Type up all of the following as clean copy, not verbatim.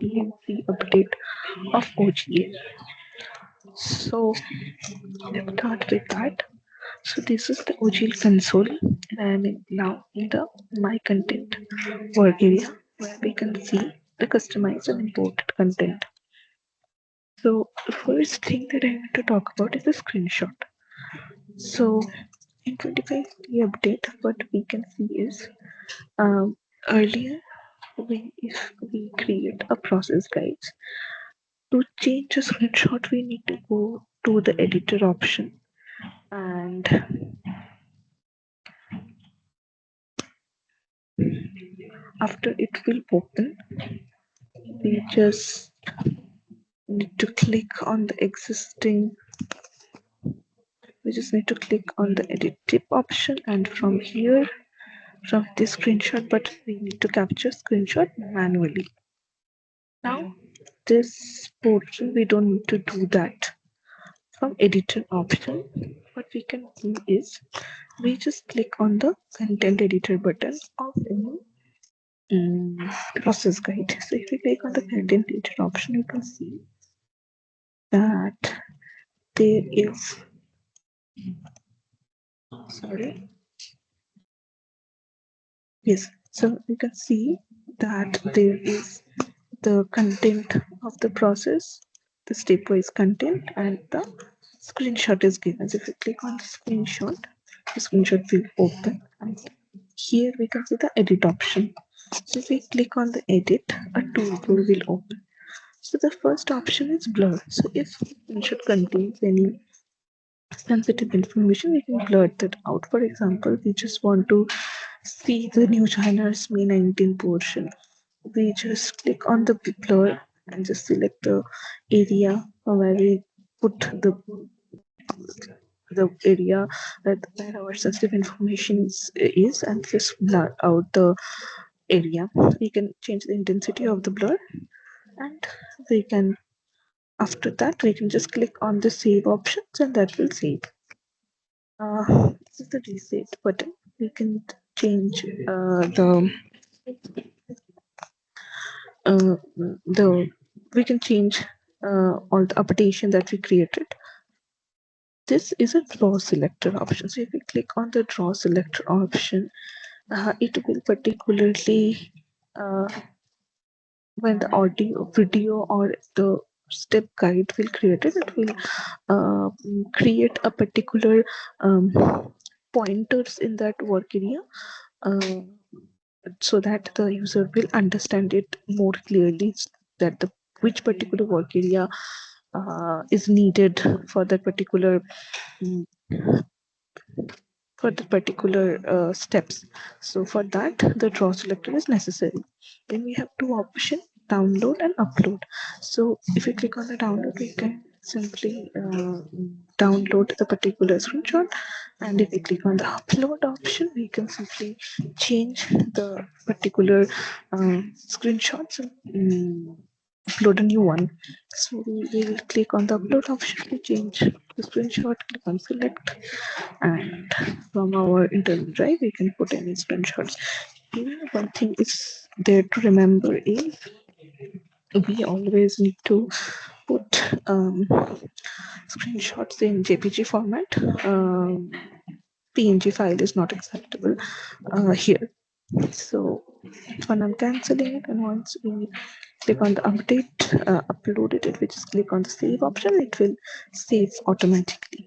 PNC update of OGL. So let's start with that. So this is the OGL console, and I am now in the My Content work area where we can see the customized and imported content. So the first thing that I want to talk about is the screenshot. So in 25 the update, what we can see is earlier if we create a process guide to change a screenshot, we need to go to the editor option, and after it will open, we just need to click on the existing we just need to click on the edit tip option, and from here, from this screenshot button, we need to capture screenshot manually. Now this portion we don't need to do that. From editor option, what we can do is we just click on the content editor button of any process guide. So if we click on the content editor option, you can see that there is, sorry, yes, so you can see that there is the content of the process, the stepwise content, and the screenshot is given. So if you click on the screenshot will open, and here we can see the edit option. So if we click on the edit, a toolbar will open. So the first option is blur. So if screenshot contains any sensitive information, we can blur that out. For example, we just want to see the new China's May 19 portion. We just click on the blur and just select the area where we put the area where our sensitive information is, and just blur out the area. We can change the intensity of the blur, and we can, after that, we can just click on the save options, and that will save. This is the reset button. We can change uh, the we can change all the updation that we created. This is a draw selector option. So if we click on the draw selector option, it will particularly uh, when the audio, video, or the step guide will create it, it will create a particular um, pointers in that work area, uh, so that the user will understand it more clearly, that the which particular work area is needed for that particular mm, steps. So for that, the draw selector is necessary. Then we have two options: download and upload. So if we click on the download, we can simply download the particular screenshot, and if we click on the upload option, we can simply change the particular screenshots and upload a new one. So we will click on the upload option to change the screenshot, click on select, and from our internal drive we can put any screenshots. Here, one thing is there to remember is we always need to put screenshots in JPG format. PNG file is not acceptable here. So when I'm canceling it, and once we click on the update, uploaded it, we just click on the save option, it will save automatically.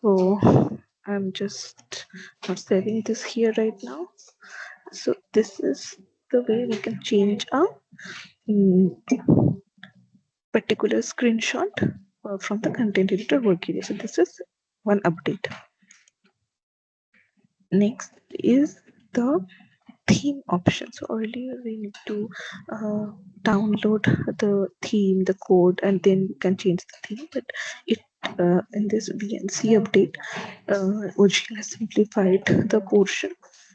So I'm just not saving this here right now. So this is the way we can change a particular screenshot from the content editor work area. So this is one update. Next is the theme option. So earlier we need to download the theme, the code, and then we can change the theme. But it in this VNC update, OGL has simplified the portion.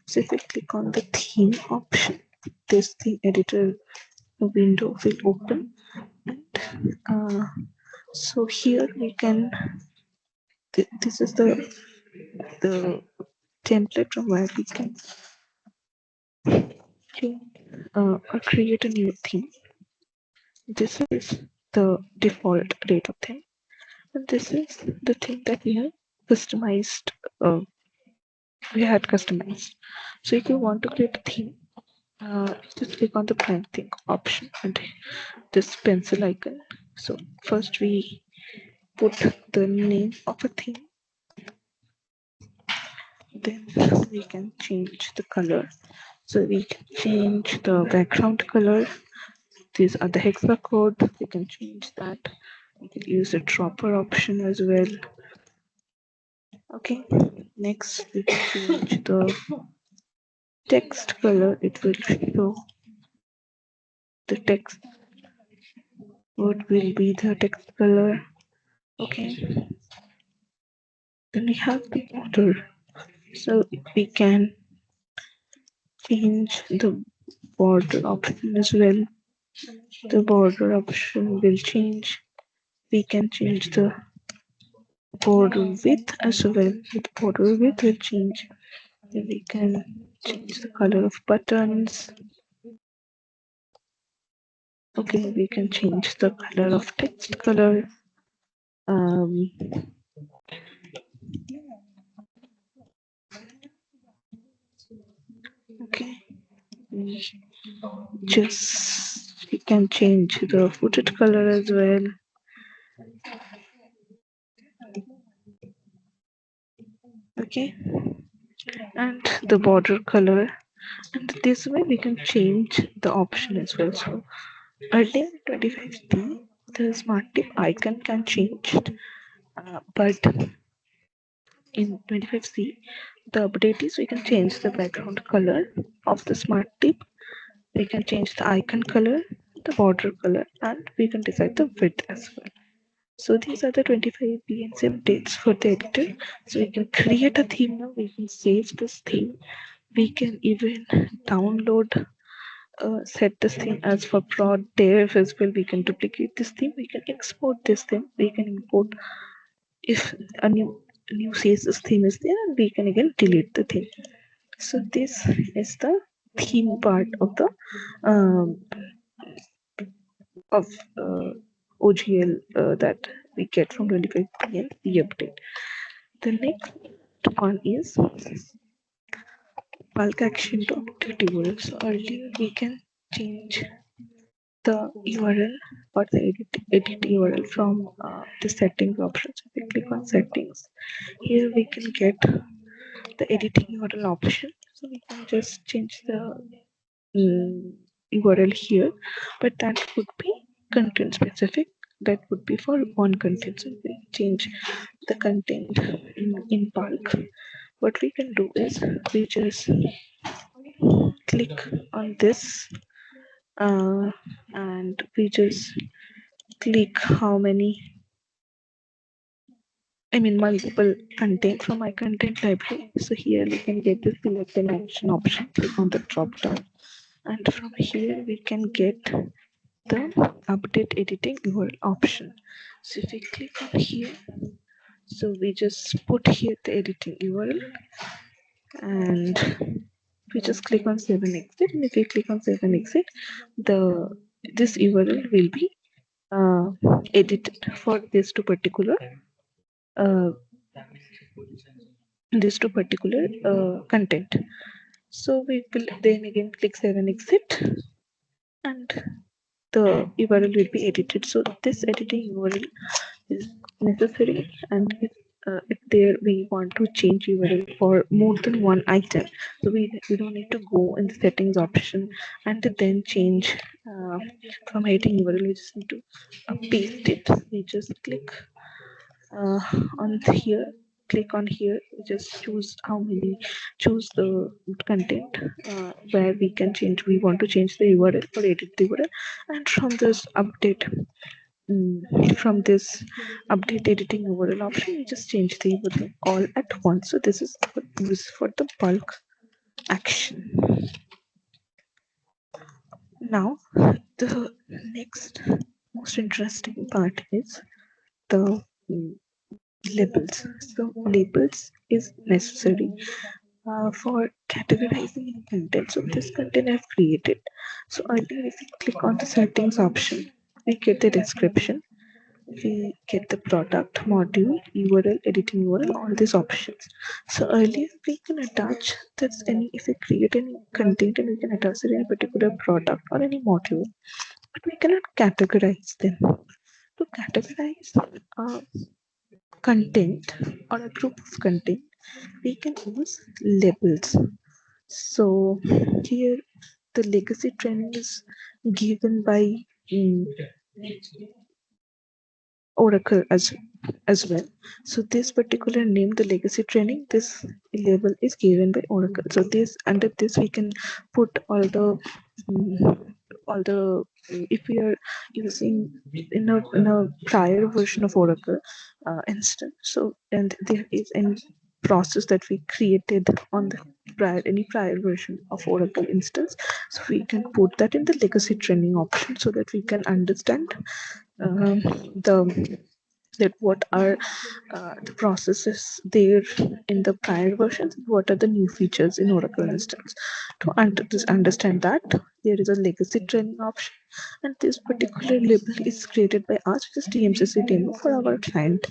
So if we click on the theme option, this theme editor window will open, and so here we can. This is the template from where we can change or create a new theme. This is the default rate of theme, and this is the theme that we have customized. Uh, we had customized. So if you want to create a theme, just click on the blank thing option and this pencil icon. So first we put the name of a theme, then we can change the color. So we can change the background color. These are the hexa code. We can change that. We can use the dropper option as well. Okay. Next, we can change the text color. It will show the text. What will be the text color? Okay. Then we have the border. So we can change the border option as well. The border option will change. We can change the border width as well. The border width will change. Then we can change the color of buttons. Okay, we can change the color of text color. Um, okay, we we can change the footed color as well. Okay, and the border color. And this way we can change the option as well. So earlier in 25D, the smart tip icon can change, but in 25C, the update is we can change the background color of the smart tip. We can change the icon color, the border color, and we can decide the width as well. So these are the 25 BNC updates for the editor. So we can create a theme now. We can save this theme. We can even download, set this theme as for prod dev as well. We can duplicate this theme. We can export this theme. We can import if a new CSS theme is there, and we can again delete the theme. So this is the theme part of the um, of OGL that we get from 25P and P update. The next one is bulk action to update URL. So earlier we can change the URL or the edit URL from the settings option. So we click on settings. Here we can get the editing URL option. So we can just change the URL here, but that would be content specific. That would be for one content. So we change the content in bulk. What we can do is we just click on this, and we just click how many, I mean multiple content from my content library. So here we can get the select an action option. Click on the drop down, and from here we can get the update editing URL option. So if we click on here, so we just put here the editing URL, and we just click on save and exit. And if we click on save and exit, the this URL will be uh, edited for uh, this to particular content. So we will then again click save and exit, and the URL will be edited. So this editing URL is necessary, and if there we want to change URL for more than one item, so we don't need to go in the settings option and then change from editing URL. We just need to paste it. We just click uh, on here, click on here, just choose how many, choose the content where we can change, we want to change the URL or edit the URL, and from this update, from this update editing URL option, you just change the URL all at once. So this is used for the bulk action. Now the next most interesting part is the labels. So labels is necessary for categorizing content. So this content I've created. So earlier if you click on the settings option, we get the description, we get the product, module, URL, editing URL, all these options. So earlier we can attach this any if we create any content and we can attach it in a particular product or any module, but we cannot categorize them. To categorize content or a group of content, we can use labels. So here the legacy training is given by mm, Oracle as well. So this particular name, the legacy training, this label is given by Oracle. So this under this we can put all the if we are using in a prior version of Oracle instance. So and there is any process that we created on the prior version of Oracle instance. So we can put that in the legacy training option so that we can understand the that what are the processes there in the prior versions, what are the new features in Oracle instance. To understand that, there is a legacy training option, and this particular label is created by us, which is DMCC demo for our client.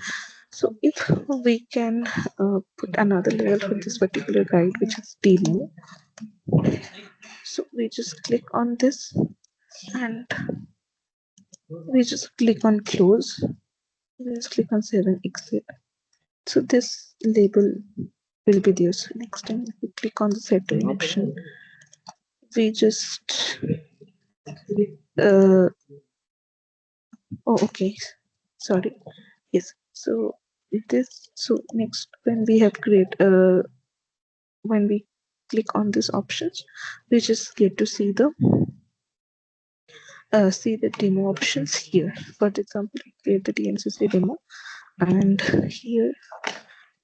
So if we can put another label for this particular guide, which is demo, so we just click on this and we just click on close. We just click on save and exit. So this label will be there. So next time if we click on the setting option, we just uh, oh okay, sorry, yes. So this so next when we have create when we click on these options, we just get to see the demo options here. For example, we create the DMCC demo, and here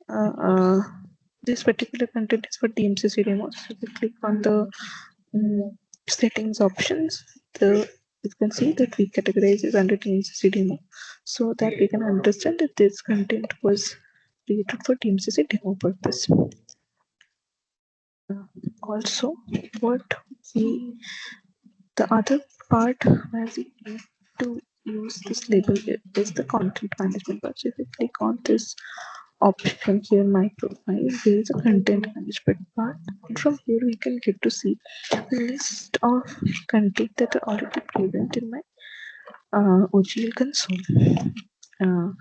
uh, uh, this particular content is for DMCC demo. So we click on the settings options. The you can see that we categorize it under DMCC demo, so that we can understand that this content was created for DMCC demo purpose. Also, what we the other part where we need to use this label is the content management part. So if we click on this option here, my profile, there is a content management part. And from here, we can get to see a list of content that are already present in my OGL console. Uh,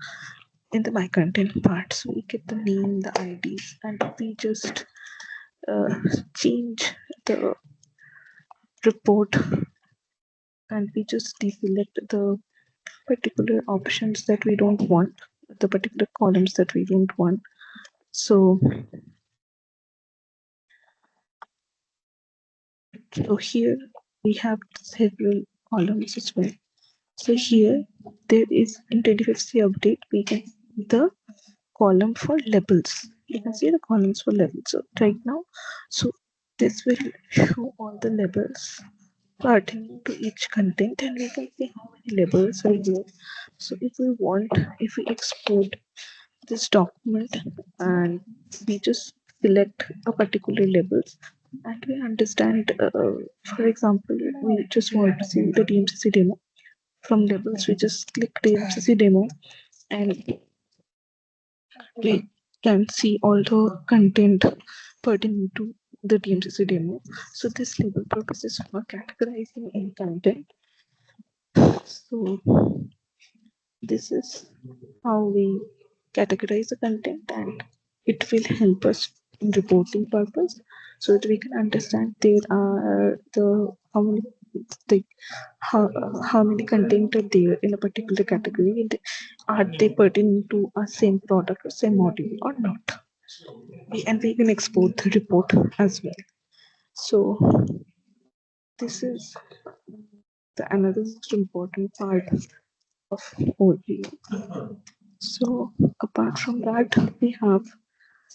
in the my content part, so we get the name, the IDs, and we just uh, change the report, and we just deselect the particular options that we don't want, the particular columns that we don't want. So here we have several columns as well. So here there is in 2050 update, we can see the column for labels. You can see the columns for labels. So right now, so this will show all the labels pertaining to each content, and we can see how many labels are here. So if we export this document and we just select a particular labels, and we understand for example we just want to see the DMCC demo. From labels we just click DMCC demo, and we can see all the content pertaining to the DMCC demo. So this label purpose is for categorizing in content. So this is how we categorize the content, and it will help us in reporting purpose, so that we can understand there are how many the how many content are there in a particular category, and are they pertaining to a same product or same module or not. And we can export the report as well. So this is the another most important part of OGL. So apart from that, we have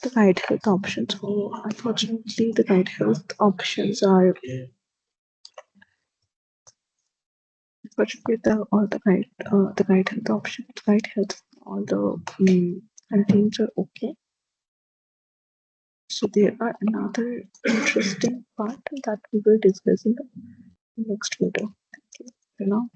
the guide health options. So unfortunately, the guide health options are unfortunately the guide health options, guide health, all the contents are okay. So there are another interesting part that we will discuss in the next video. Thank you. For now.